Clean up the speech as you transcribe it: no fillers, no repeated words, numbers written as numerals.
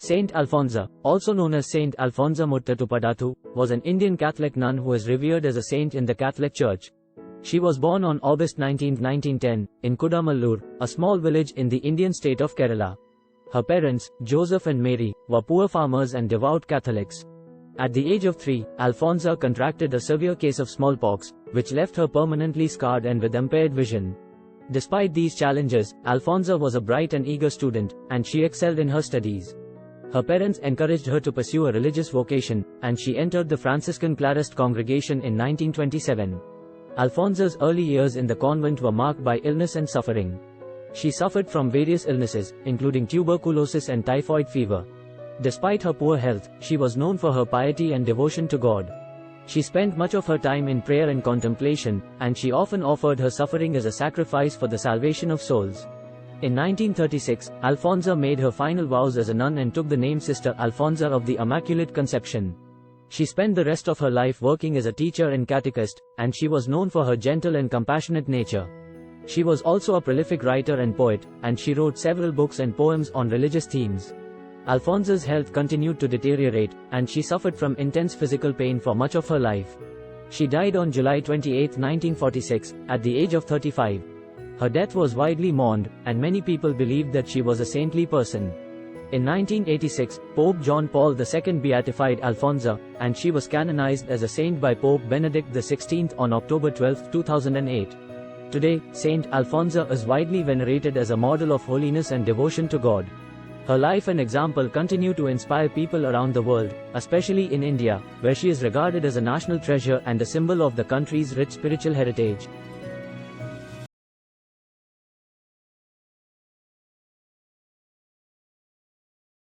Saint Alphonsa, also known as Saint Alphonsa Muttatupadathu, was an Indian Catholic nun who is revered as a saint in the Catholic Church. She was born on August 19, 1910, in Kudamallur, a small village in the Indian state of Kerala. Her parents, Joseph and Mary, were poor farmers and devout Catholics. At the age of 3, Alphonsa contracted a severe case of smallpox, which left her permanently scarred and with impaired vision. Despite these challenges, Alphonsa was a bright and eager student, and she excelled in her studies. Her parents encouraged her to pursue a religious vocation, and she entered the Franciscan Clarist congregation in 1927. Alphonsa's early years in the convent were marked by illness and suffering. She suffered from various illnesses, including tuberculosis and typhoid fever. Despite her poor health, she was known for her piety and devotion to God. She spent much of her time in prayer and contemplation, and she often offered her suffering as a sacrifice for the salvation of souls. In 1936, Alphonsa made her final vows as a nun and took the name Sister Alphonsa of the Immaculate Conception. She spent the rest of her life working as a teacher and catechist, and she was known for her gentle and compassionate nature. She was also a prolific writer and poet, and she wrote several books and poems on religious themes. Alphonsa's health continued to deteriorate, and she suffered from intense physical pain for much of her life. She died on July 28, 1946, at the age of 35. Her death was widely mourned, and many people believed that she was a saintly person. In 1986, Pope John Paul II beatified Alphonsa, and she was canonized as a saint by Pope Benedict XVI on October 12, 2008. Today, Saint Alphonsa is widely venerated as a model of holiness and devotion to God. Her life and example continue to inspire people around the world, especially in India, where she is regarded as a national treasure and a symbol of the country's rich spiritual heritage.